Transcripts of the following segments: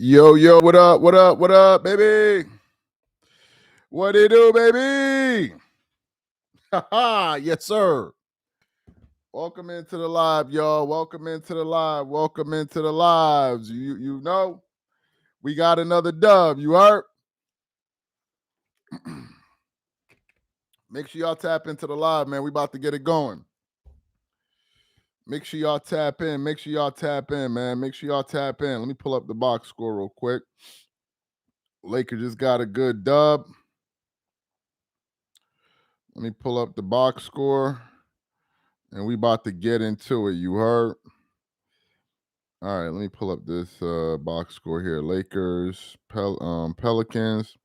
Yo, what up? What up, baby? What it do, baby? Haha, yes, sir. Welcome into the live, y'all. Welcome into the live. Welcome into the lives. You know, we got another dub. You heard? Make sure y'all tap into the live, man. We about to get it going. Make sure y'all tap in. Make sure y'all tap in, man. Make sure y'all tap in. Let me pull up the box score real quick. Lakers just got a good dub. Let me pull up the box score. And we about to get into it. You heard? All right, let me pull up this box score here. Lakers, Pelicans.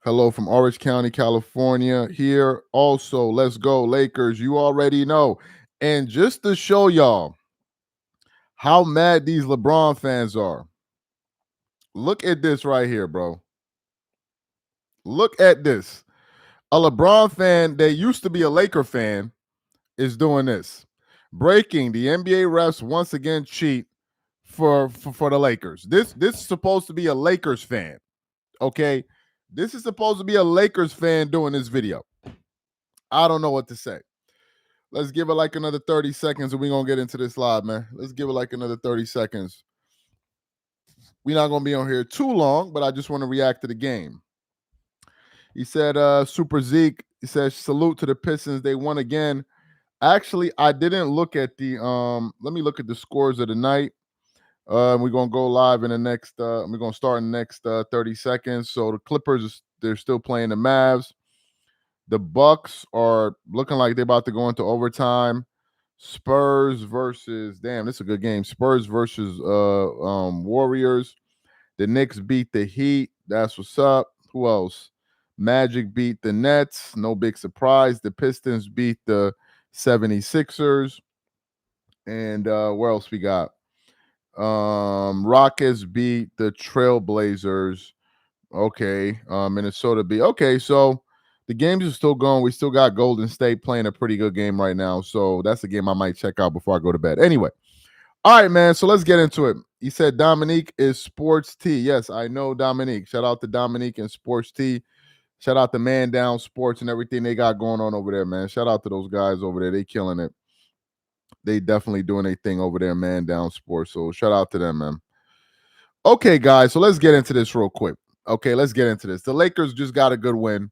Hello from Orange County, California. Here also, let's go Lakers. You already know. And just to show y'all how mad these LeBron fans are, look at this right here, bro. Look at this. A LeBron fan that used to be a Laker fan is doing this. Breaking the NBA refs once again cheat for the Lakers. This is supposed to be a Lakers fan. Okay. This is supposed to be a Lakers fan doing this video. I don't know what to say. Let's give it like another 30 seconds and we're going to get into this live, man. Let's give it like another 30 seconds. We're not going to be on here too long, but I just want to react to the game. He said, Super Zeke, he says, salute to the Pistons. They won again. Actually, I didn't look at the, let me look at the scores of the night. We're going to go live in the next, we're going to start in the next 30 seconds. So the Clippers, they're still playing the Mavs. The Bucks are looking like they're about to go into overtime. Spurs versus, damn, this is a good game. Spurs versus Warriors. The Knicks beat the Heat. That's what's up. Who else? Magic beat the Nets. No big surprise. The Pistons beat the 76ers. And where else we got? Rockets beat the Trailblazers. Okay. Minnesota beat. Okay, so the games are still going. We still got Golden State playing a pretty good game right now. So that's a game I might check out before I go to bed. Anyway. All right, man. So let's get into it. He said Dominique is Sports T. Yes, I know Dominique. Shout out to Dominique and Sports T. Shout out to Man Down Sports and everything they got going on over there, man. Shout out to those guys over there. They killing it. They definitely doing their thing over there, Man Down Sports. So shout out to them, man. Okay, guys. So let's get into this real quick. Okay, let's get into this. The Lakers just got a good win.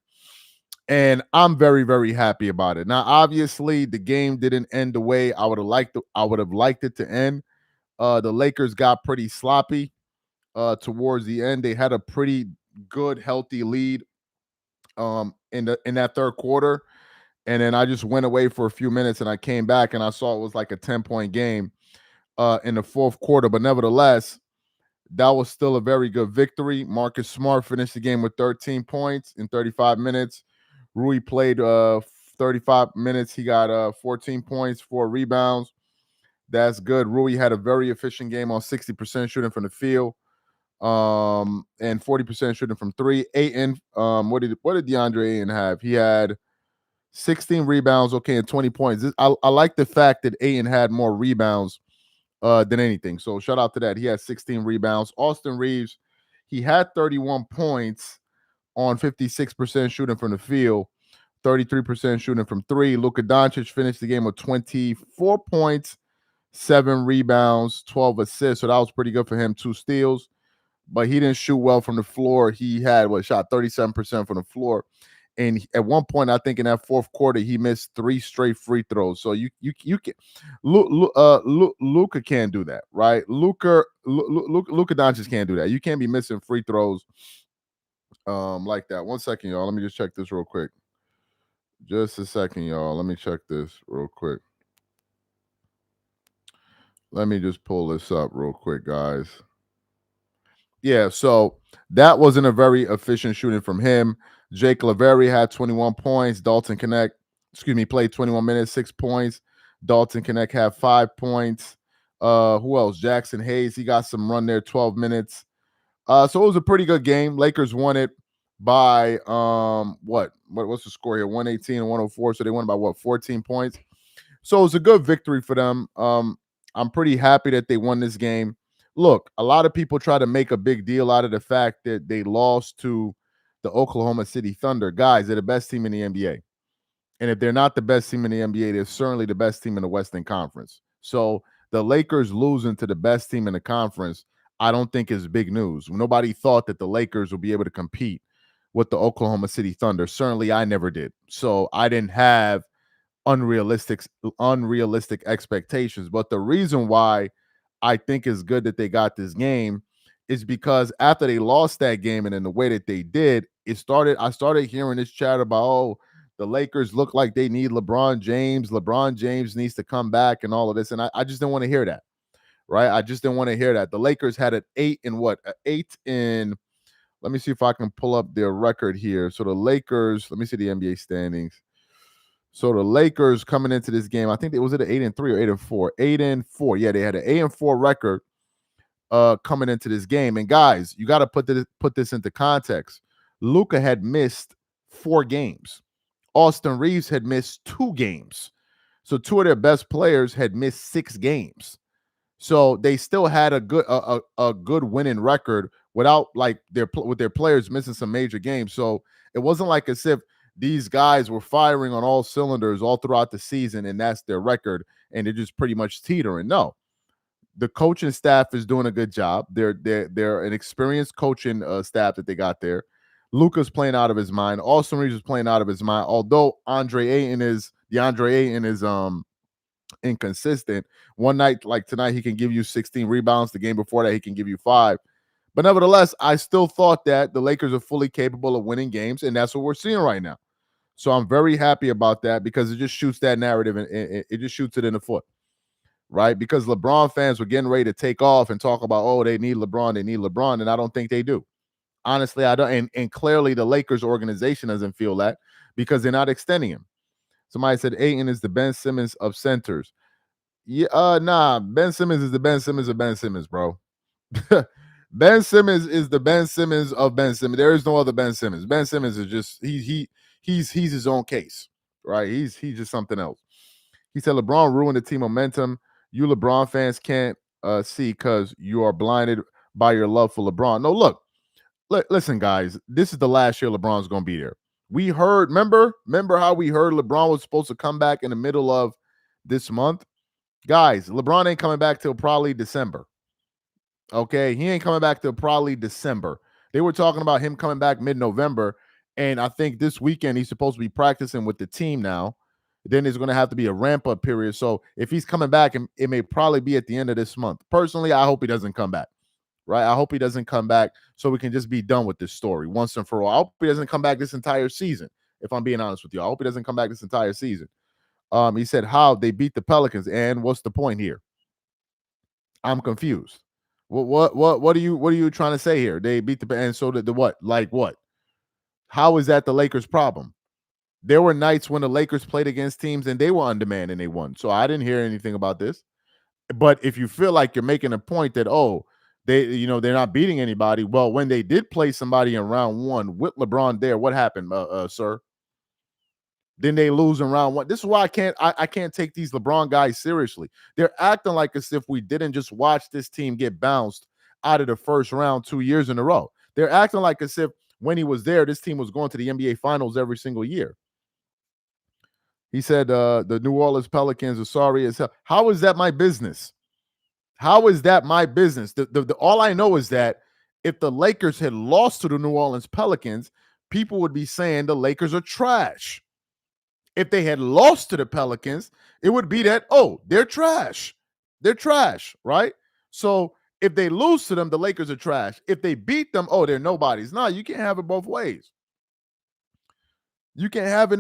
And I'm very, very happy about it. Now, obviously, the game didn't end the way I would have liked it to end. The Lakers got pretty sloppy towards the end. They had a pretty good, healthy lead in that third quarter. And then I just went away for a few minutes and I came back and I saw it was like a 10-point game in the fourth quarter. But nevertheless, that was still a very good victory. Marcus Smart finished the game with 13 points in 35 minutes. Rui played 35 minutes. He got 14 points, 4 rebounds. That's good. Rui had a very efficient game on 60% shooting from the field, and 40% shooting from three. Ayton, what did DeAndre Ayton have? He had 16 rebounds, okay, and 20 points. I like the fact that Ayton had more rebounds than anything. So shout out to that. He had 16 rebounds. Austin Reeves, he had 31 points on 56% shooting from the field, 33% shooting from three. Luka Doncic finished the game with 24 points, 7 rebounds, 12 assists. So that was pretty good for him. 2 steals, but he didn't shoot well from the floor. He had shot 37% from the floor. And at one point, I think in that fourth quarter, he missed 3 straight free throws. So you can Luka can't do that, right? Luka Doncic can't do that. You can't be missing free throws like that. 1 second, y'all. Let me just check this real quick. Just a second, y'all. Let me check this real quick. Let me just pull this up real quick, guys. Yeah, so that wasn't a very efficient shooting from him. Jake Lavery had 21 points. Dalton Connect, played 21 minutes, 6 points. Dalton Connect had 5 points. Who else? Jackson Hayes, he got some run there, 12 minutes. So it was a pretty good game. Lakers won it by what's the score here? 118 and 104. So they won by 14 points. So it was a good victory for them. I'm pretty happy that they won this game. look, a lot of people try to make a big deal out of the fact that they lost to the Oklahoma City Thunder. Guys, they're the best team in the NBA. And if they're not the best team in the NBA, they're certainly the best team in the Western Conference. So the Lakers losing to the best team in the conference, I don't think is big news. Nobody thought that the Lakers would be able to compete with the Oklahoma City Thunder. Certainly, I never did. So I didn't have unrealistic expectations. But the reason why I think it's good that they got this game is because after they lost that game and in the way that they did, I started hearing this chat about, oh, the Lakers look like they need LeBron James. LeBron James needs to come back and all of this. And I just didn't want to hear that. Right. I just didn't want to hear that. The Lakers had an 8 in what? An 8 in, let me see if I can pull up their record here. So the Lakers, let me see the NBA standings. So the Lakers coming into this game, I think it was at 8-3 or 8-4. 8-4. Yeah, they had an 8-4 record coming into this game. And guys, you got to put this into context. Luka had missed 4 games. Austin Reeves had missed 2 games. So 2 of their best players had missed 6 games. So they still had a good winning record without like with their players missing some major games. So it wasn't like as if these guys were firing on all cylinders all throughout the season and that's their record and they're just pretty much teetering. No, the coaching staff is doing a good job. They're an experienced coaching staff that they got there. Luka's playing out of his mind. Austin Reeves is playing out of his mind. Although DeAndre Ayton is inconsistent. One night like tonight, he can give you 16 rebounds. The game before that, he can give you 5. But nevertheless, I still thought that the Lakers are fully capable of winning games, and that's what we're seeing right now. So I'm very happy about that because it just shoots that narrative and it just shoots it in the foot, right? Because LeBron fans were getting ready to take off and talk about, oh, they need LeBron, and I don't think they do. Honestly, I don't. And clearly the Lakers organization doesn't feel that because they're not extending him. Somebody said Ayton is the Ben Simmons of centers. Yeah, nah. Ben Simmons is the Ben Simmons of Ben Simmons, bro. Ben Simmons is the Ben Simmons of Ben Simmons. There is no other Ben Simmons. Ben Simmons is just he's his own case, right? He's just something else. He said LeBron ruined the team momentum. You LeBron fans can't see because you are blinded by your love for LeBron. No, look, listen, guys. This is the last year LeBron's going to be there. We heard, remember how we heard LeBron was supposed to come back in the middle of this month? Guys, LeBron ain't coming back till probably December. Okay, he ain't coming back till probably December. They were talking about him coming back mid-November, and I think this weekend he's supposed to be practicing with the team now. Then there's going to have to be a ramp-up period. So if he's coming back, it may probably be at the end of this month. Personally, I hope he doesn't come back. Right? I hope he doesn't come back so we can just be done with this story once and for all. I hope he doesn't come back this entire season. If I'm being honest with you, I hope he doesn't come back this entire season. He said how they beat the Pelicans, and what's the point here? I'm confused. What are you trying to say here? They beat the and so did the what? Like what? How is that the Lakers' problem? There were nights when the Lakers played against teams and they were on demand and they won. So I didn't hear anything about this. But if you feel like you're making a point that they're not beating anybody, well, when they did play somebody in round 1 with LeBron there, what happened, sir? Then they lose in round 1. This is why I can't take these LeBron guys seriously. They're acting like as if we didn't just watch this team get bounced out of the first round 2 years in a row. They're acting like as if when he was there, this team was going to the NBA Finals every single year. He said the New Orleans Pelicans are sorry as hell. How is that my business? How is that my business? All I know is that if the Lakers had lost to the New Orleans Pelicans, people would be saying the Lakers are trash. If they had lost to the Pelicans, it would be that, oh, they're trash. They're trash, right? So if they lose to them, the Lakers are trash. If they beat them, oh, they're nobodies. No, you can't have it both ways. You can't have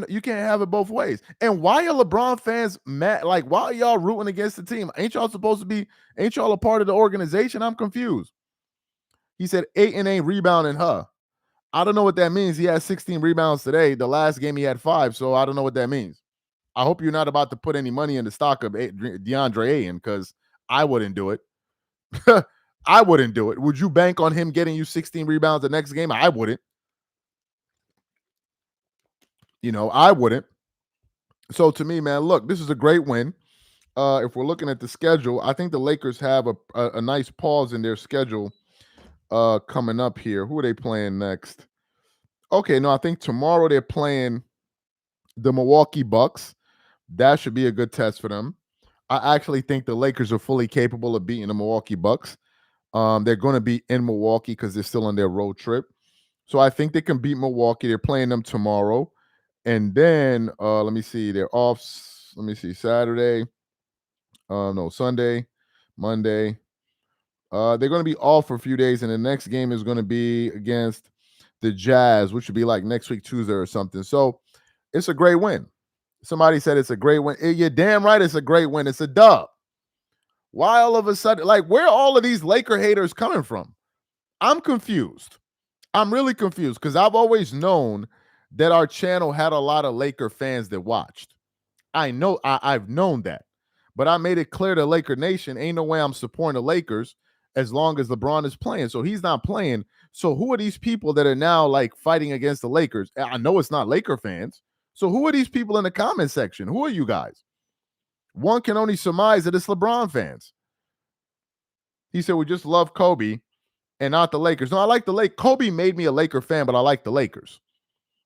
it both ways. And why are LeBron fans mad? Like, why are y'all rooting against the team? Ain't y'all a part of the organization? I'm confused. He said 8 and 8 rebounding, huh? I don't know what that means. He has 16 rebounds today. The last game he had 5, so I don't know what that means. I hope you're not about to put any money in the stock of DeAndre Ayton because I wouldn't do it. I wouldn't do it. Would you bank on him getting you 16 rebounds the next game? I wouldn't. I wouldn't. So to me, man, look, this is a great win. if we're looking at the schedule, I think the Lakers have a nice pause in their schedule coming up here. Who are they playing next? Okay, no, I think tomorrow they're playing the Milwaukee Bucks. That should be a good test for them. I actually think the Lakers are fully capable of beating the Milwaukee Bucks. They're going to be in Milwaukee because they're still on their road trip. So I think they can beat Milwaukee. They're playing them tomorrow. And then let me see, they're off. Let me see, Saturday. No, Sunday, Monday. They're going to be off for a few days, and the next game is going to be against the Jazz, which would be like next week, Tuesday or something. So it's a great win. Somebody said it's a great win. You're damn right it's a great win. It's a dub. Why all of a sudden, like, where are all of these Laker haters coming from? I'm confused. I'm really confused because I've always known that our channel had a lot of Laker fans that watched. I've known that. But I made it clear to Laker Nation, ain't no way I'm supporting the Lakers as long as LeBron is playing. So he's not playing. So who are these people that are now like fighting against the Lakers? I know it's not Laker fans. So who are these people in the comment section? Who are you guys? One can only surmise that it's LeBron fans. He said, we just love Kobe and not the Lakers. No, I like the Lakers. Kobe made me a Laker fan, but I like the Lakers.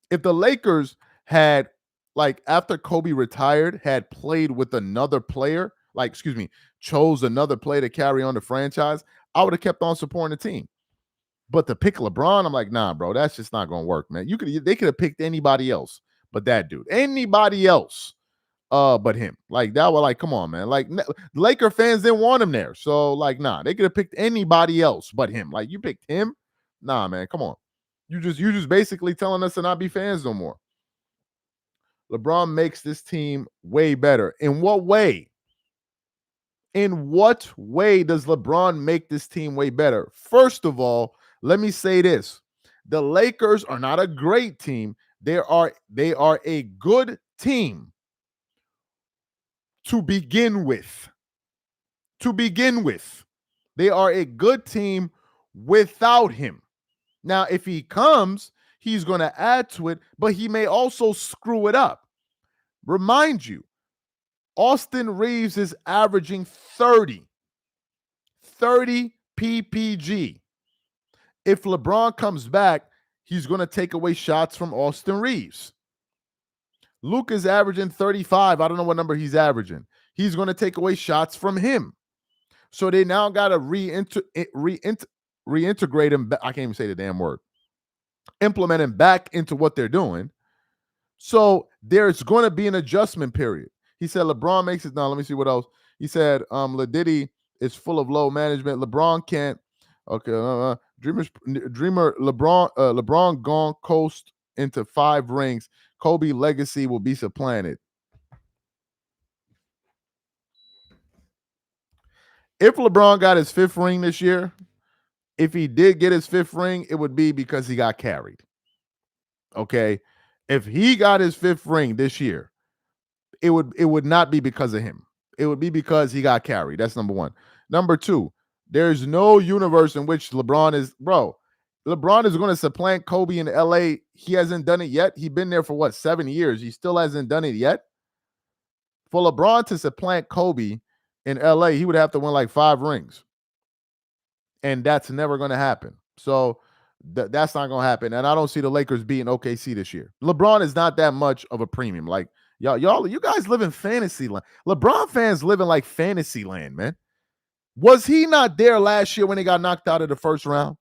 If the Lakers had, like, after Kobe retired, had played with another player, like, chose another player to carry on the franchise, I would have kept on supporting the team. But to pick LeBron, I'm like, nah, bro, that's just not going to work, man. They could have picked anybody else but that dude. Anybody else but him. Like, that was like, come on, man. Like, Laker fans didn't want him there. So, like, nah, they could have picked anybody else but him. Like, you picked him? Nah, man, come on. You just basically telling us to not be fans no more. LeBron makes this team way better. In what way? In what way does LeBron make this team way better? First of all, let me say this. The Lakers are not a great team. They are a good team to begin with. To begin with. They are a good team without him. Now, if he comes, he's going to add to it, but he may also screw it up. Remind you, Austin Reeves is averaging 30 PPG. If LeBron comes back, he's going to take away shots from Austin Reeves. Luke is averaging 35. I don't know what number he's averaging. He's going to take away shots from him. So they now got to reintegrate him. I can't even say the damn word. Implement him back into what they're doing. So there's going to be an adjustment period. He said LeBron makes it. Now, let me see what else. He said Ladiddy is full of low management. LeBron can't. Okay. LeBron gone coast into 5 rings. Kobe legacy will be supplanted. If LeBron got his 5th ring this year, if he did get his 5th ring, it would be because he got carried. Okay. If he got his 5th ring this year, it would not be because of him. It would be because he got carried. That's number one. Number two, there's no universe in which LeBron is going to supplant Kobe in LA. He hasn't done it yet. He's been there for 7 years. He still hasn't done it yet. For LeBron to supplant Kobe in LA, he would have to win like 5 rings. And that's never going to happen. So that's not going to happen. And I don't see the Lakers beating OKC this year. LeBron is not that much of a premium. Like, you guys live in fantasy land. LeBron fans live in like fantasy land, man. Was he not there last year when he got knocked out of the first round?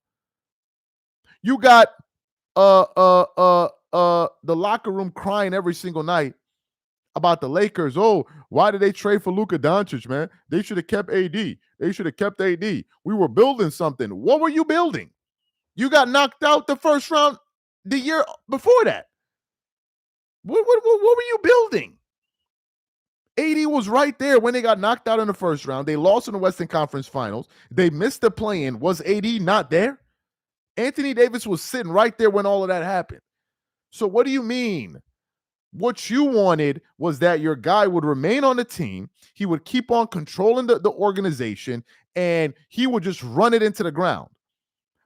You got the locker room crying every single night about the Lakers. Oh, why did they trade for Luka Doncic, man? They should have kept AD. They should have kept AD. We were building something. What were you building? You got knocked out the first round the year before that. What were you building? AD was right there when they got knocked out in the first round. They lost in the Western Conference Finals. They missed the play-in. Was AD not there? Anthony Davis was sitting right there when all of that happened. So what do you mean? What you wanted was that your guy would remain on the team. He would keep on controlling the organization, and he would just run it into the ground.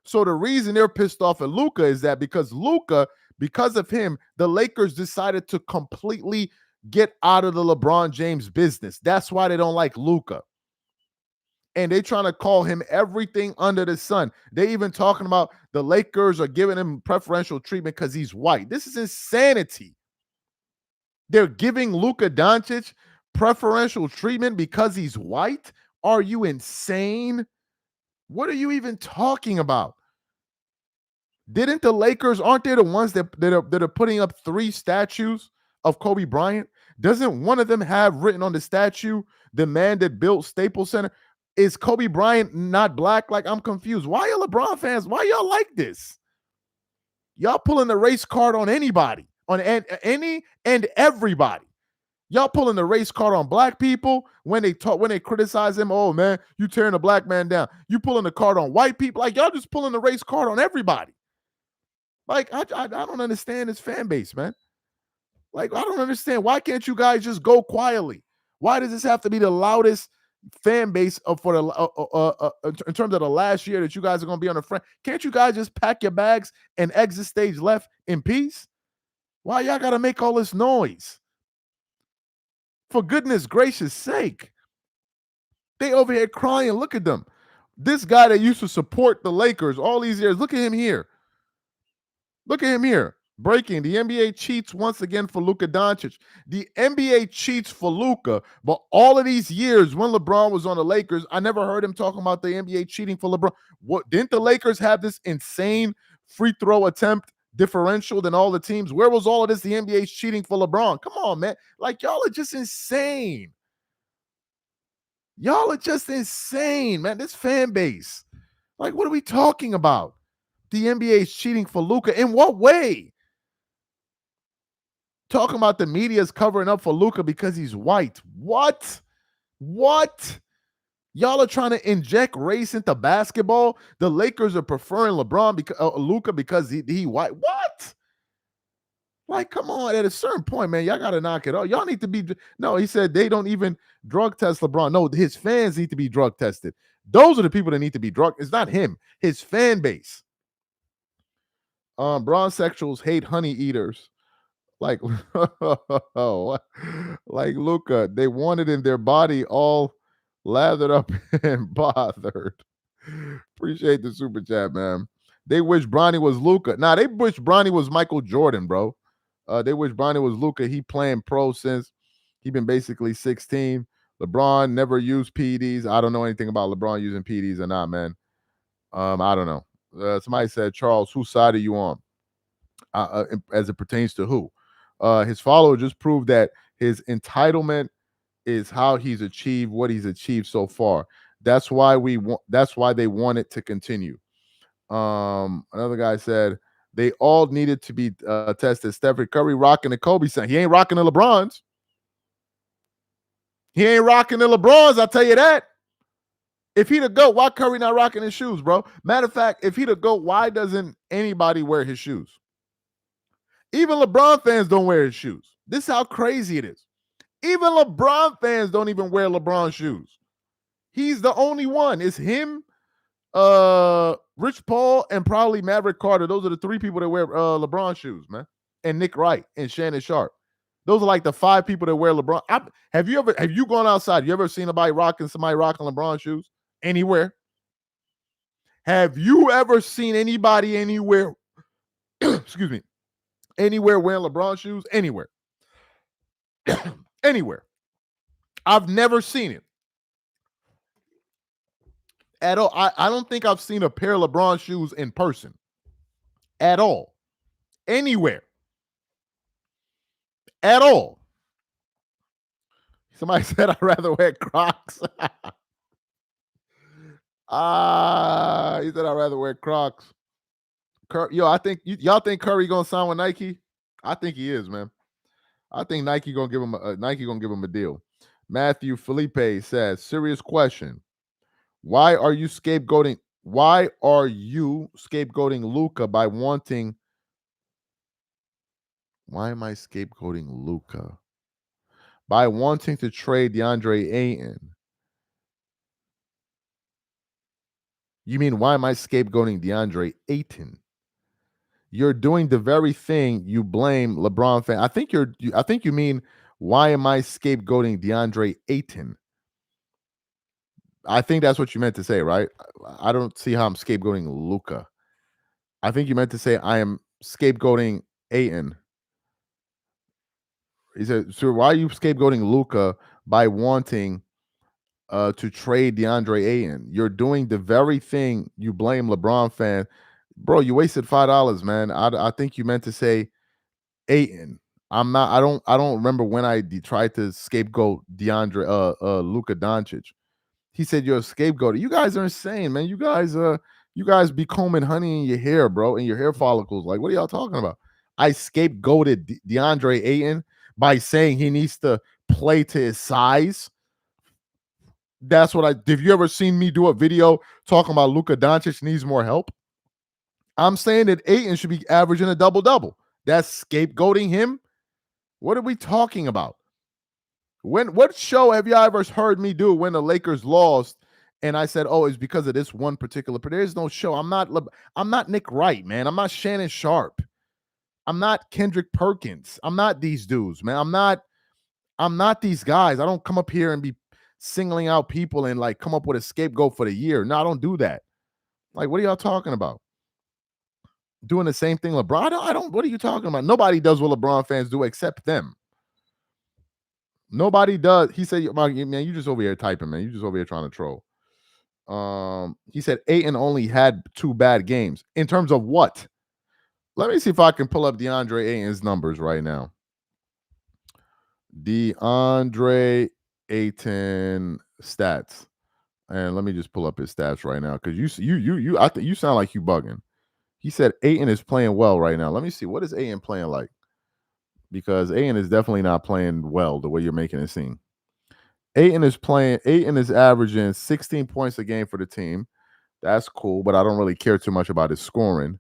So the reason they're pissed off at Luka is that because of him, the Lakers decided to completely Get out of the LeBron James business. That's why they don't like Luka. And they trying to call him everything under the sun. They even talking about the Lakers are giving him preferential treatment because he's white. This is insanity. They're giving Luka Doncic preferential treatment because he's white? Are you insane? What are you even talking about? Didn't the Lakers, aren't they the ones that are putting up 3 statues of Kobe Bryant? Doesn't one of them have written on the statue, the man that built Staples Center? Is Kobe Bryant not black? Like, I'm confused. Why are LeBron fans? Why y'all like this? Y'all pulling the race card on anybody, on any and everybody. Y'all pulling the race card on black people when they criticize him. Oh man, you tearing a black man down. You pulling the card on white people. Like, y'all just pulling the race card on everybody. Like, I don't understand this fan base, man. Like, I don't understand. Why can't you guys just go quietly? Why does this have to be the loudest fan base for the in terms of the last year that you guys are going to be on the front? Can't you guys just pack your bags and exit stage left in peace? Why y'all got to make all this noise? For goodness gracious sake. They over here crying. Look at them. This guy that used to support the Lakers all these years, look at him here. Look at him here. Breaking. The NBA cheats once again for Luka Doncic. The NBA cheats for Luka, but all of these years when LeBron was on the Lakers, I never heard him talking about the NBA cheating for LeBron. What, didn't the Lakers have this insane free throw attempt differential than all the teams? Where was all of this? The NBA's cheating for LeBron. Come on, man. Like, y'all are just insane. Y'all are just insane, man. This fan base. Like, what are we talking about? The NBA is cheating for Luka. In what way? Talking about the media is covering up for Luka because he's white. What? Y'all are trying to inject race into basketball. The Lakers are preferring LeBron because Luka because he white. What? Like, come on. At a certain point, man, y'all got to knock it off. Y'all need to be. No, he said they don't even drug test LeBron. No, his fans need to be drug tested. Those are the people that need to be drug. It's not him. His fan base. Bronsexuals hate honey eaters. Like, like Luka, they want it in their body all lathered up and bothered. Appreciate the super chat, man. They wish Bronny was Luka. Nah, they wish Bronny was Michael Jordan, bro. They wish Bronny was Luka. He playing pro since he been basically 16. LeBron never used PEDs. I don't know anything about LeBron using PEDs or not, man. I don't know. Somebody said, Charles, whose side are you on? As it pertains to who? His follower just proved that his entitlement is how he's achieved what he's achieved so far. That's why that's why they want it to continue. Another guy said they all needed to be tested. Stephen Curry rocking the Kobe son. He ain't rocking the LeBrons. He ain't rocking the LeBrons, I'll tell you that. If he the GOAT, why Curry not rocking his shoes, bro? Matter of fact, if he the GOAT, why doesn't anybody wear his shoes? Even LeBron fans don't wear his shoes. This is how crazy it is. Even LeBron fans don't even wear LeBron shoes. He's the only one. It's him, Rich Paul, and probably Maverick Carter. Those are the 3 people that wear LeBron shoes, man. And Nick Wright and Shannon Sharp. Those are like the 5 people that wear LeBron. Have you gone outside? You ever seen somebody rocking LeBron shoes anywhere? Have you ever seen anybody anywhere? Excuse me. Anywhere wearing LeBron shoes? Anywhere. Anywhere. I've never seen it. At all. I don't think I've seen a pair of LeBron shoes in person. At all. Anywhere. At all. Somebody said I'd rather wear Crocs. He said I'd rather wear Crocs. I think y'all think Curry gonna sign with Nike? I think he is, man. I think Nike gonna give him a deal. Matthew Felipe says, serious question. Why are you scapegoating Luka by wanting? Why am I scapegoating Luka? By wanting to trade DeAndre Ayton. You mean why am I scapegoating DeAndre Ayton? You're doing the very thing you blame LeBron fans. I think you mean Why am I scapegoating DeAndre Ayton? I think that's what you meant to say, right? I don't see how I'm scapegoating Luca. I think you meant to say I am scapegoating Ayton. He said, "So why are you scapegoating Luca by wanting to trade DeAndre Ayton? You're doing the very thing you blame LeBron fan, bro. You wasted $5, man. I think you meant to say Ayton. I'm not. I don't. I don't remember when I tried to scapegoat Luka Doncic. He said you're a scapegoat. You guys are insane, man. You guys be combing honey in your hair, bro, in your hair follicles. Like, what are y'all talking about? I scapegoated DeAndre Ayton by saying he needs to play to his size. That's what I. Have you ever seen me do a video talking about Luka Doncic needs more help? I'm saying that Ayton should be averaging a double double. That's scapegoating him. What are we talking about? What show have y'all ever heard me do when the Lakers lost and I said, "Oh, it's because of this one particular"? But there's no show. I'm not Nick Wright, man. I'm not Shannon Sharp. I'm not Kendrick Perkins. I'm not these dudes, man. I'm not these guys. I don't come up here and be singling out people and like come up with a scapegoat for the year. No, I don't do that. Like, what are y'all talking about? Doing the same thing, LeBron? I don't. What are you talking about? Nobody does what LeBron fans do except them. Nobody does. He said, man, you just over here typing, man. You just over here trying to troll. He said Ayton only had 2 bad games. In terms of what? Let me see if I can pull up DeAndre Ayton's numbers right now. DeAndre Ayton stats. And let me just pull up his stats right now. Because I think you sound like you bugging. He said Ayton is playing well right now. Let me see. What is Ayton playing like? Because Ayton is definitely not playing well the way you're making it seem. Ayton is averaging 16 points a game for the team. That's cool, but I don't really care too much about his scoring.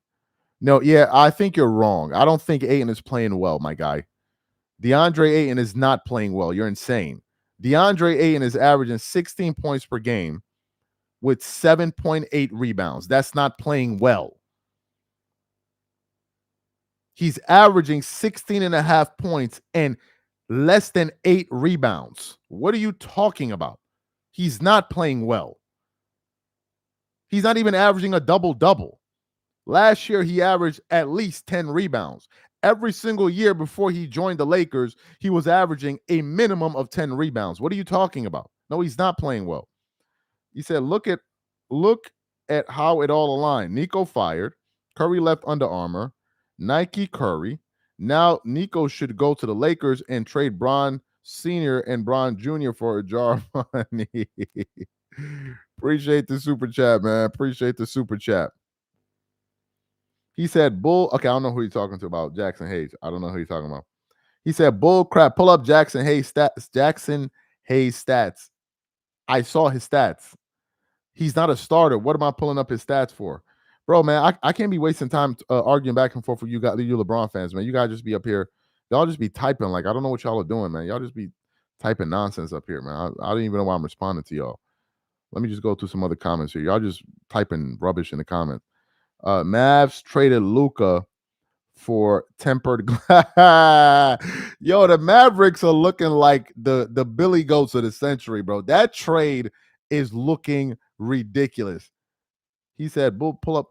No, yeah, I think you're wrong. I don't think Ayton is playing well, my guy. DeAndre Ayton is not playing well. You're insane. DeAndre Ayton is averaging 16 points per game with 7.8 rebounds. That's not playing well. He's averaging 16 and a half points and less than 8 rebounds. What are you talking about? He's not playing well. He's not even averaging a double-double. Last year, he averaged at least 10 rebounds. Every single year before he joined the Lakers, he was averaging a minimum of 10 rebounds. What are you talking about? No, he's not playing well. He said, look at how it all aligned. Nico fired. Curry left Under Armour. Nike Curry. Now Nico should go to the Lakers and trade Bron Sr. and Bron Jr. for a jar of money. Appreciate the super chat, man. Appreciate the super chat. He said, okay, I don't know who you're talking to about Jackson Hayes. I don't know who you're talking about. He said, bull crap, pull up Jackson Hayes stats. I saw his stats. He's not a starter. What am I pulling up his stats for? Bro, man, I can't be wasting time arguing back and forth with you LeBron fans, man. You guys just be up here. Y'all just be typing like, I don't know what y'all are doing, man. Y'all just be typing nonsense up here, man. I don't even know why I'm responding to y'all. Let me just go through some other comments here. Y'all just typing rubbish in the comments. Mavs traded Luka for tempered glass. Yo, the Mavericks are looking like the Billy Goats of the century, bro. That trade is looking ridiculous. He said, "Bull, pull up."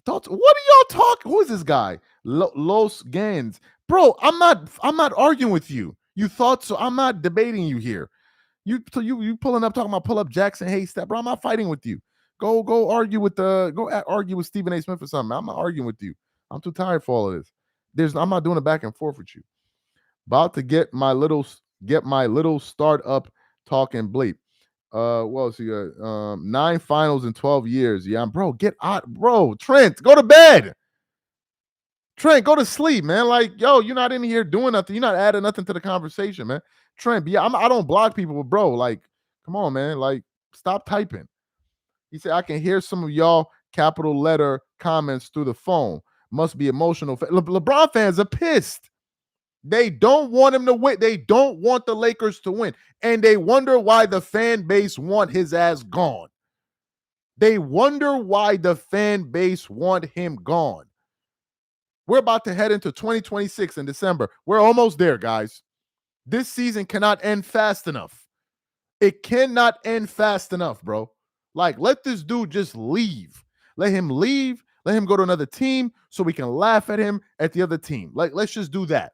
What are y'all talking? Who is this guy? Los Gans. Bro, I'm not arguing with you. You thought so. I'm not debating you here. You pulling up talking about pull up Jackson Hayes stat, bro. I'm not fighting with you. Go argue with argue with Stephen A. Smith or something. I'm not arguing with you. I'm too tired for all of this. I'm not doing a back and forth with you. About to get my little startup talking bleep. What else you got? 9 finals in 12 years. Yeah, bro, get out, bro. Trent, go to bed. Trent, go to sleep, man. Like, yo, you're not in here doing nothing. You're not adding nothing to the conversation, man. Trent, yeah, I don't block people, but bro, like, come on, man. Like, stop typing. He said, I can hear some of y'all capital letter comments through the phone. Must be emotional. LeBron fans are pissed. They don't want him to win. They don't want the Lakers to win. And they wonder why the fan base want his ass gone. They wonder why the fan base want him gone. We're about to head into 2026 in December. We're almost there, guys. This season cannot end fast enough. It cannot end fast enough, bro. Like, let this dude just leave. Let him leave. Let him go to another team so we can laugh at him at the other team. Like, let's just do that,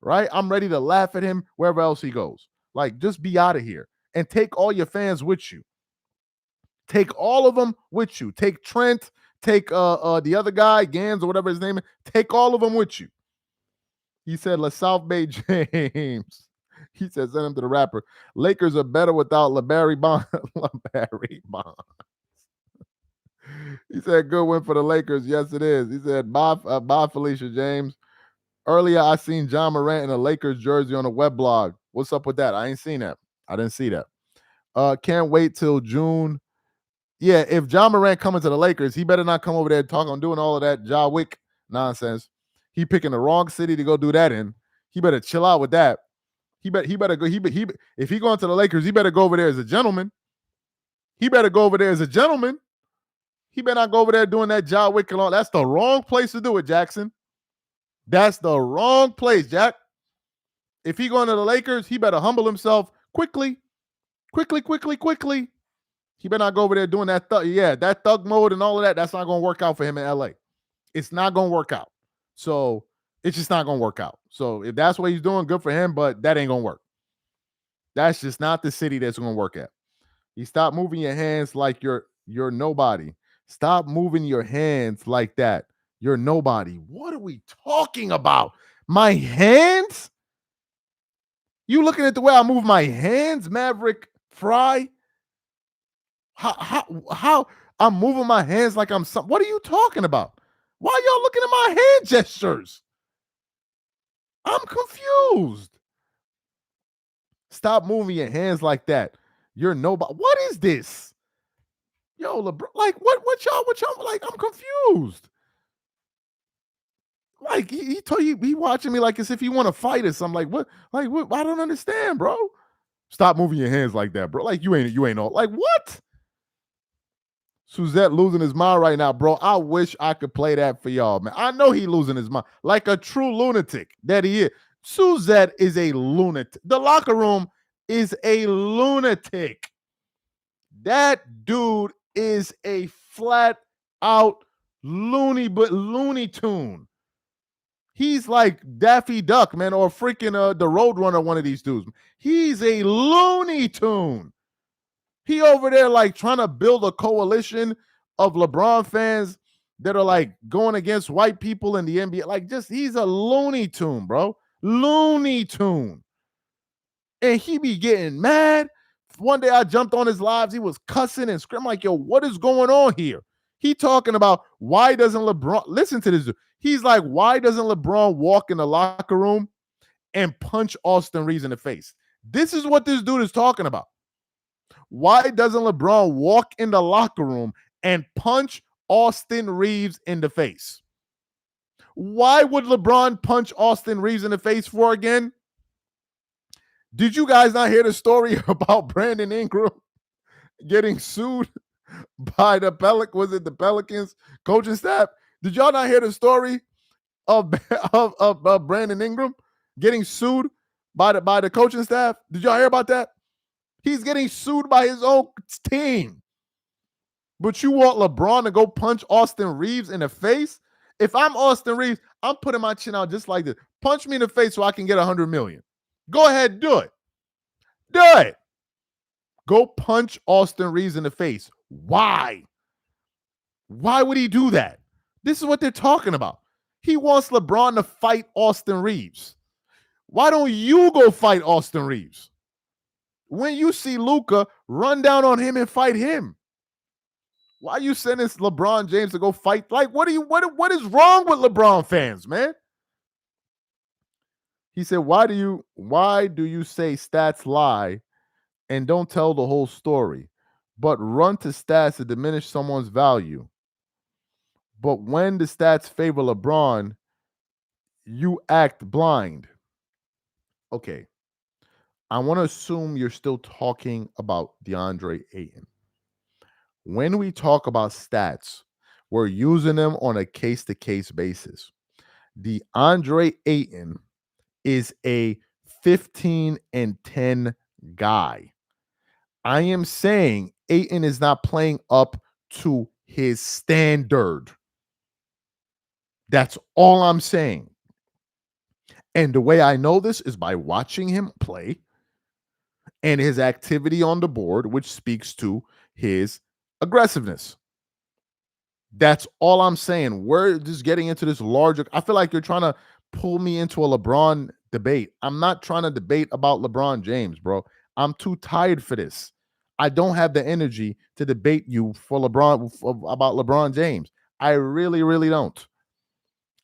right? I'm ready to laugh at him wherever else he goes. Like, just be out of here and take all your fans with you. Take all of them with you. Take Trent. Take the other guy, Gans or whatever his name is. Take all of them with you. He said, La South Bay James. He said, send him to the rapper. Lakers are better without LeBarry Bond. LeBarry Bond. He said, good win for the Lakers. Yes, it is. He said, bye, Felicia James. Earlier, I seen John Morant in a Lakers jersey on a web blog. What's up with that? I ain't seen that. I didn't see that. Can't wait till June. Yeah, if John Morant coming to the Lakers, he better not come over there talking, doing all of that Ja Wick nonsense. He picking the wrong city to go do that in. He better chill out with that. He better go. If he going to the Lakers, he better go over there as a gentleman. He better go over there as a gentleman. He better not go over there doing that Ja Wick and all. That's the wrong place to do it, Jackson. That's the wrong place, Jack. If he going to the Lakers, he better humble himself quickly. He better not go over there doing that that thug mode and all of that. That's not going to work out for him in LA. It's not going to work out. So it's just not going to work out. So if that's what he's doing, good for him, but that ain't going to work. That's just not the city that's going to work at. You stop moving your hands like you're nobody. Stop moving your hands like that. You're nobody. What are we talking about? My hands? You looking at the way I move my hands, Maverick Fry? How I'm moving my hands like I'm some. What are you talking about? Why are y'all looking at my hand gestures? I'm confused. Stop moving your hands like that. You're nobody. What is this? Yo, LeBron, like what y'all like? I'm confused. Like he told you, he watching me like as if he want to fight us. I'm like, what? Like what? I don't understand, bro. Stop moving your hands like that, bro. Like you ain't all like what? Suzette losing his mind right now, bro. I wish I could play that for y'all, man. I know he losing his mind like a true lunatic that he is. Suzette is a lunatic. The locker room is a lunatic. That dude is a flat out Looney Tune. He's like Daffy Duck, man, or freaking the Roadrunner, one of these dudes. He's a Looney Tune. He over there like trying to build a coalition of LeBron fans that are like going against white people in the NBA. Like just he's a Looney Tune, bro. Looney Tune. And he be getting mad. One day I jumped on his lives. He was cussing and screaming like, yo, what is going on here? He talking about why doesn't LeBron, listen to this dude. He's like, why doesn't LeBron walk in the locker room and punch Austin Reeves in the face? This is what this dude is talking about. Why doesn't LeBron walk in the locker room and punch Austin Reeves in the face? Why would LeBron punch Austin Reeves in the face for again? Did you guys not hear the story about Brandon Ingram getting sued by the Pelicans coaching staff? Did y'all not hear the story of Brandon Ingram getting sued by the coaching staff? Did y'all hear about that? He's getting sued by his own team. But you want LeBron to go punch Austin Reeves in the face? If I'm Austin Reeves, I'm putting my chin out just like this. Punch me in the face so I can get $100 million. Go ahead, do it. Do it. Go punch Austin Reeves in the face. Why? Why would he do that? This is what they're talking about. He wants LeBron to fight Austin Reeves. Why don't you go fight Austin Reeves? When you see Luka, run down on him and fight him. Why are you sending LeBron James to go fight? Like, what is wrong with LeBron fans, man? He said, why do you say stats lie and don't tell the whole story, but run to stats to diminish someone's value? But when the stats favor LeBron, you act blind. Okay. I want to assume you're still talking about DeAndre Ayton. When we talk about stats, we're using them on a case-to-case basis. DeAndre Ayton is a 15-10 guy. I am saying Ayton is not playing up to his standard. That's all I'm saying. And the way I know this is by watching him play and his activity on the board, which speaks to his aggressiveness. That's all I'm saying. We're just getting into this larger. I feel like you're trying to pull me into a LeBron debate. I'm not trying to debate about LeBron James, bro. I'm too tired for this. I don't have the energy to debate you about LeBron James. I really, really don't.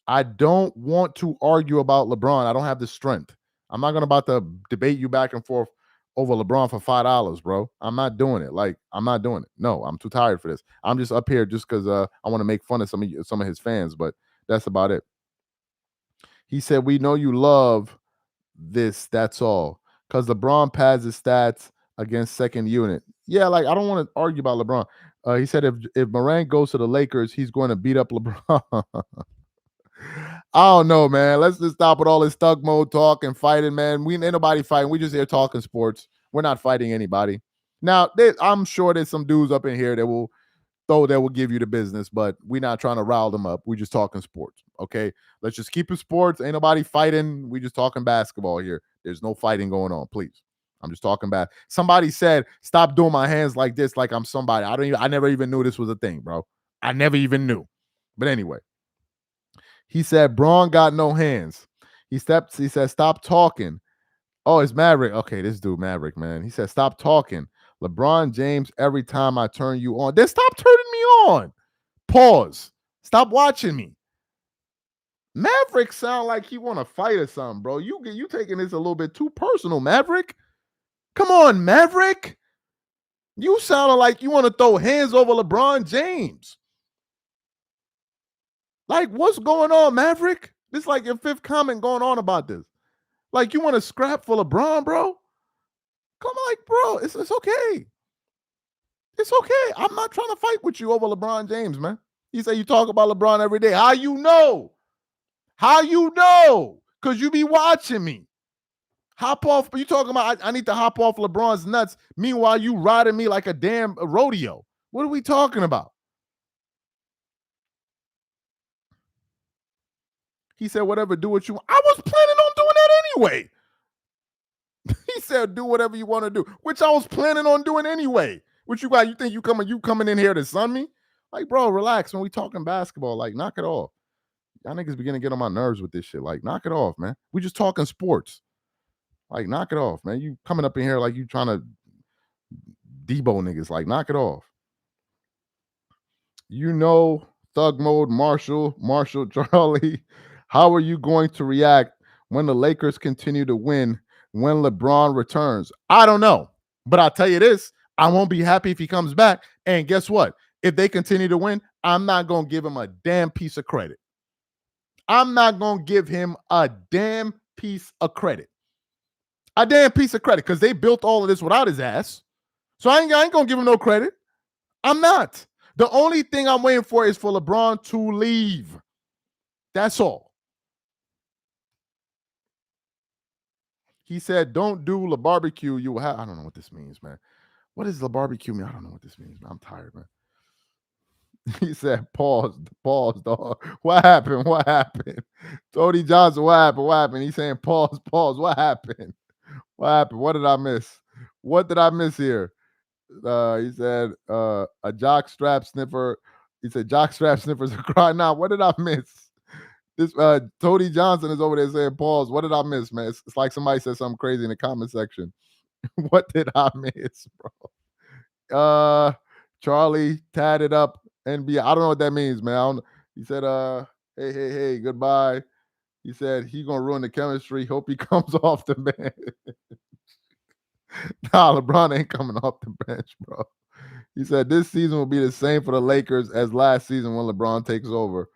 I don't want to argue about LeBron. I don't have the strength. I'm not gonna about to debate you back and forth over LeBron for $5, bro. I'm not doing it. Like, I'm not doing it. No, I'm too tired for this. I'm just up here just because I want to make fun of some of his fans, but that's about it. He said, "We know you love this. That's all. Because LeBron pads his stats against second unit. Yeah, like I don't want to argue about LeBron. He said if Morant goes to the Lakers, he's going to beat up LeBron." I don't know, man. Let's just stop with all this thug mode talk and fighting, man. We ain't nobody fighting. We just here talking sports. We're not fighting anybody. Now, I'm sure there's some dudes up in here that will give you the business, but we're not trying to rile them up. We're just talking sports. Okay. Let's just keep it sports. Ain't nobody fighting. We just talking basketball here. There's no fighting going on, please. I'm just talking about. Somebody said, stop doing my hands like this, like I'm somebody. I never even knew this was a thing, bro. I never even knew. But anyway. He said, Braun got no hands. He said, stop talking. Oh, it's Maverick. Okay, this dude, Maverick, man. He said, stop talking. LeBron James, every time I turn you on. Then stop turning me on. Pause. Stop watching me. Maverick sound like he want to fight or something, bro. You taking this a little bit too personal, Maverick. Come on, Maverick. You sounded like you want to throw hands over LeBron James. Like, what's going on, Maverick? This is like your fifth comment going on about this. Like, you want to scrap for LeBron, bro? Come on, like, bro, it's okay. It's okay. I'm not trying to fight with you over LeBron James, man. You say you talk about LeBron every day. How you know? How you know? Because you be watching me. Hop off. You talking about I need to hop off LeBron's nuts. Meanwhile, you riding me like a damn rodeo. What are we talking about? He said, whatever, do what you want. I was planning on doing that anyway. He said, do whatever you want to do, which I was planning on doing anyway. What you got? You think you coming in here to sun me? Like, bro, relax. When we talking basketball, like, knock it off. Y'all niggas begin to get on my nerves with this shit. Like, knock it off, man. We just talking sports. Like, knock it off, man. You coming up in here like you trying to Debo niggas. Like, knock it off. You know, Thug Mode, Marshall, Charlie. How are you going to react when the Lakers continue to win when LeBron returns? I don't know. But I'll tell you this, I won't be happy if he comes back. And guess what? If they continue to win, I'm not going to give him a damn piece of credit. I'm not going to give him a damn piece of credit. A damn piece of credit because they built all of this without his ass. So I ain't going to give him no credit. I'm not. The only thing I'm waiting for is for LeBron to leave. That's all. He said, don't do the barbecue. You will have. I don't know what this means, man. What does the barbecue mean? I don't know what this means, man. I'm tired, man. He said, pause, dog. What happened? Tony Johnson, what happened? He's saying, pause. What happened? What did I miss? What did I miss here? He said, a jock strap sniffer. He said, jock strap sniffers are crying out. What did I miss? This Tony Johnson is over there saying, pause. What did I miss, man? It's like somebody said something crazy in the comment section. What did I miss, bro? Charlie tatted up NBA. I don't know what that means, man. He said, hey, goodbye. He said he gonna ruin the chemistry. Hope he comes off the bench. Nah, LeBron ain't coming off the bench, bro. He said this season will be the same for the Lakers as last season when LeBron takes over.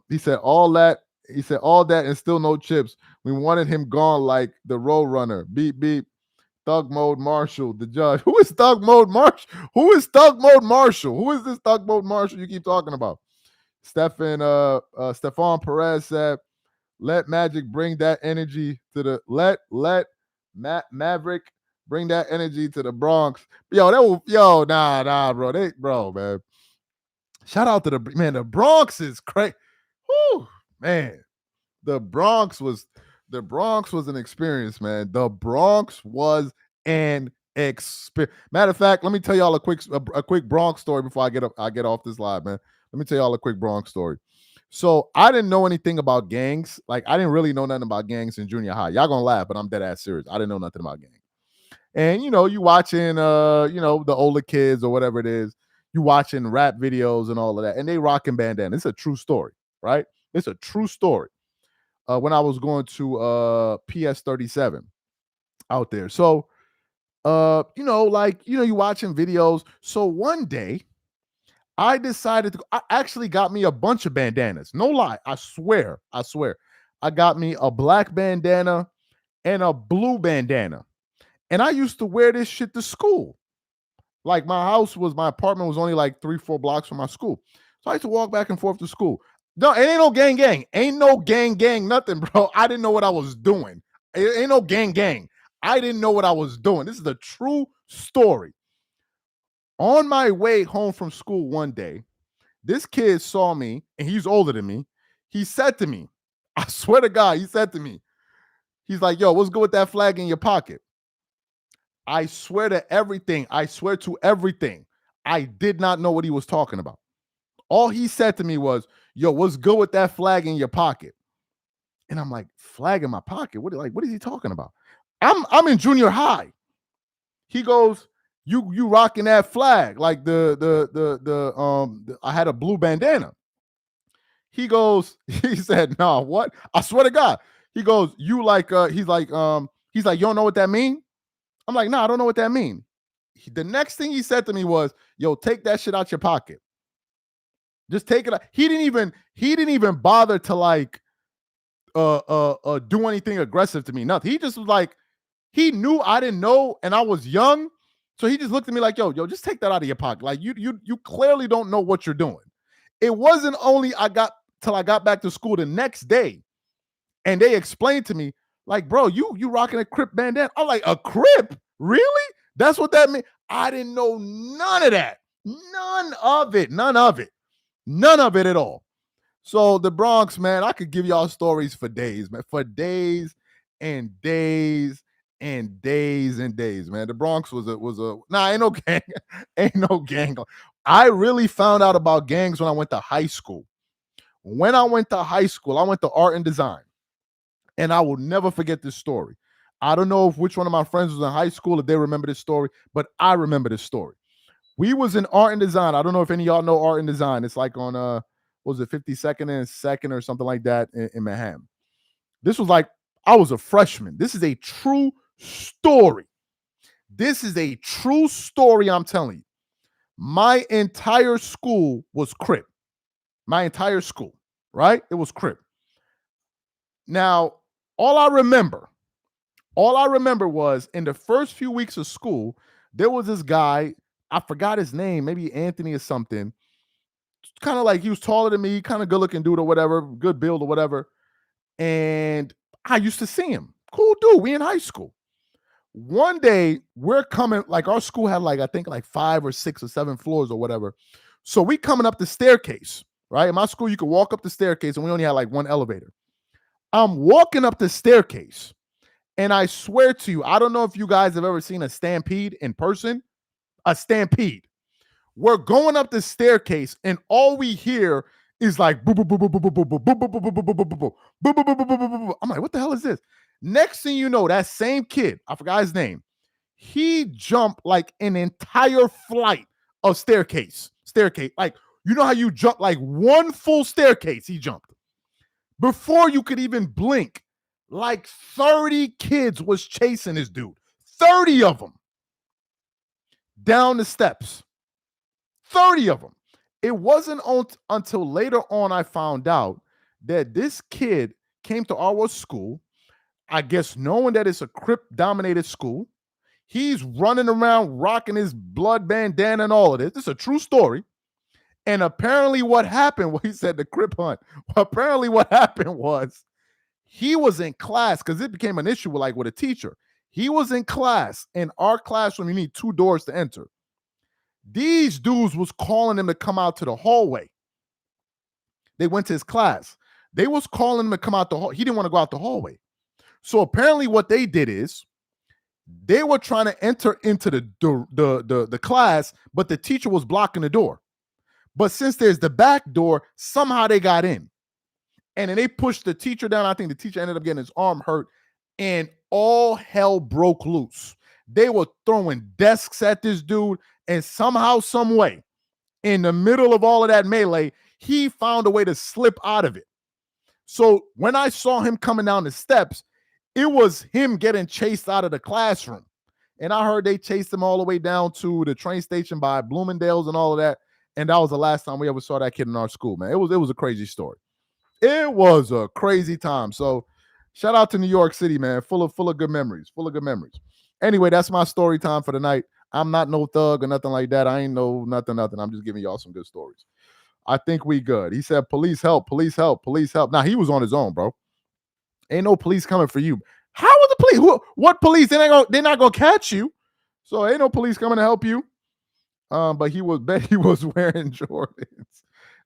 He said all that and still no chips. We wanted him gone like the road runner. Beep beep. Thug Mode Marshall, the judge. Who is Thug Mode Marshall? Who is Thug Mode Marshall? Who is this Thug Mode Marshall you keep talking about? Stephon Perez said, Let Magic bring that energy to the Maverick bring that energy to the Bronx. Yo, that was bro. Man. Shout out to the Bronx is crazy. Whew, man. The Bronx was an experience, man. The Bronx was an experience. Matter of fact, let me tell y'all a quick Bronx story before I get off this live, man. Let me tell y'all a quick Bronx story. So I didn't know anything about gangs. Like I didn't really know nothing about gangs in junior high. Y'all gonna laugh, but I'm dead ass serious. I didn't know nothing about gangs. And you watching the older kids or whatever it is, you watching rap videos and all of that, and they rocking bandana. It's a true story, right? It's a true story. When I was going to PS 37 out there. So you watching videos. So one day I decided I actually got me a bunch of bandanas. No lie. I swear. I got me a black bandana and a blue bandana. And I used to wear this shit to school. Like my apartment was only like 3-4 blocks from my school. So I used to walk back and forth to school. No, it ain't no gang. Ain't no gang, nothing, bro. I didn't know what I was doing. It ain't no gang. I didn't know what I was doing. This is a true story. On my way home from school one day, this kid saw me, and he's older than me. He said to me, I swear to God, he said to me, he's like, yo, what's good with that flag in your pocket? I swear to everything. I did not know what he was talking about. All he said to me was, yo, what's good with that flag in your pocket? And I'm like, flag in my pocket? What is he talking about? I'm in junior high. He goes, you rocking that flag. Like I had a blue bandana. He goes, he said, no, what? I swear to God. He goes, he's like, you don't know what that mean? I'm like, no, I don't know what that mean. The next thing he said to me was, yo, take that shit out your pocket. Just take it out. He didn't even bother to like do anything aggressive to me. Nothing. He just was like, he knew I didn't know and I was young. So he just looked at me like, yo, just take that out of your pocket. Like you clearly don't know what you're doing. It wasn't only I got back to school the next day and they explained to me, like, bro, you rocking a Crip bandana. I'm like, a Crip? Really? That's what that means? I didn't know none of that. None of it at all. So the Bronx, man, I could give y'all stories for days, man. For days and days and days and days, man. The Bronx was ain't no gang. Ain't no gang. I really found out about gangs when I went to high school. When I went to high school, I went to art and design. And I will never forget this story. I don't know if which one of my friends was in high school, if they remember this story, but I remember this story. We was in art and design. I don't know if any of y'all know art and design. It's like on what was it, 52nd and 2nd or something like that in Manhattan. This was like, I was a freshman. This is a true story. I'm telling you. My entire school was Crip. My entire school, right? It was Crip. Now, all I remember was in the first few weeks of school, there was this guy, I forgot his name, maybe Anthony or something. Kind of like he was taller than me, kind of good looking dude or whatever, good build or whatever. And I used to see him. Cool dude. We in high school. One day we're coming, like our school had like, I think like 5 or 6 or 7 floors or whatever. So we coming up the staircase, right? In my school, you could walk up the staircase and we only had like one elevator. I'm walking up the staircase and I swear to you, I don't know if you guys have ever seen a stampede in person. A stampede. We're going up the staircase and all we hear is like boo boo boo boo boo boo boo boo boo boo boo boo boo boo boo boo boo boo boo. I'm like, what the hell is this? Next thing you know, that same kid, I forgot his name, he jumped like an entire flight of staircase. Like, you know how you jump like one full staircase, he jumped. Before you could even blink, like 30 kids was chasing this dude. 30 of them down the steps. 30 of them. It wasn't until later on I found out that this kid came to our school, I guess knowing that it's a Crip-dominated school. He's running around rocking his blood bandana and all of this. This is a true story. And apparently what happened, he said the Crip hunt. Apparently what happened was He was in class because it became an issue with a teacher. He was in class. In our classroom, you need 2 doors to enter. These dudes was calling him to come out to the hallway. They went to his class. They was calling him to come out the hall. He didn't want to go out the hallway. So apparently what they did is they were trying to enter into the class, but the teacher was blocking the door. But since there's the back door, somehow they got in. And then they pushed the teacher down. I think the teacher ended up getting his arm hurt, and all hell broke loose. They were throwing desks at this dude, and somehow, some way, in the middle of all of that melee, he found a way to slip out of it. So when I saw him coming down the steps, it was him getting chased out of the classroom. And I heard they chased him all the way down to the train station by Bloomingdale's and all of that. And that was the last time we ever saw that kid in our school, man. It was a crazy story. It was a crazy time. So shout out to New York City, man. Full of good memories. Full of good memories. Anyway, that's my story time for the night. I'm not no thug or nothing like that. I ain't no nothing. I'm just giving y'all some good stories. I think we good. He said, police help, police help, police help. Now, he was on his own, bro. Ain't no police coming for you. How are the police? What police? They're not gonna catch you. So ain't no police coming to help you. But he was wearing Jordans.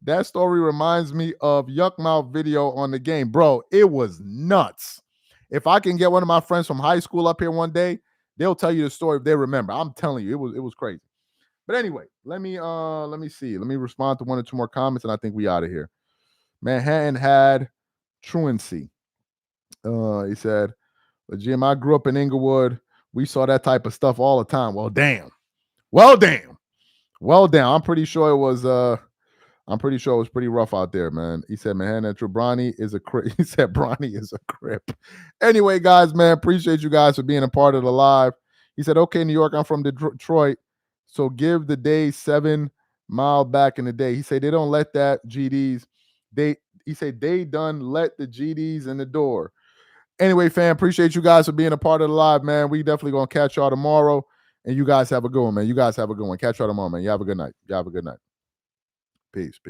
That story reminds me of Yuck Mouth video on the game. Bro, it was nuts. If I can get one of my friends from high school up here one day, they'll tell you the story if they remember. I'm telling you, it was crazy. But anyway, let me see. Let me respond to 1 or 2 more comments, and I think we out of here. Manhattan had truancy. He said, Jim, I grew up in Inglewood. We saw that type of stuff all the time. Well, damn. I'm pretty sure it was pretty rough out there, man. He said, Manhattan, Bronny is a crip. He said, Bronny is a crip. Anyway, guys, man, appreciate you guys for being a part of the live. He said, okay, New York, I'm from Detroit. So give the day 7 mile back in the day. He said, they don't let that GDs. He said, they done let the GDs in the door. Anyway, fam, appreciate you guys for being a part of the live, man. We definitely going to catch y'all tomorrow. And you guys have a good one, man. You guys have a good one. Catch y'all tomorrow, man. You have a good night. Peace.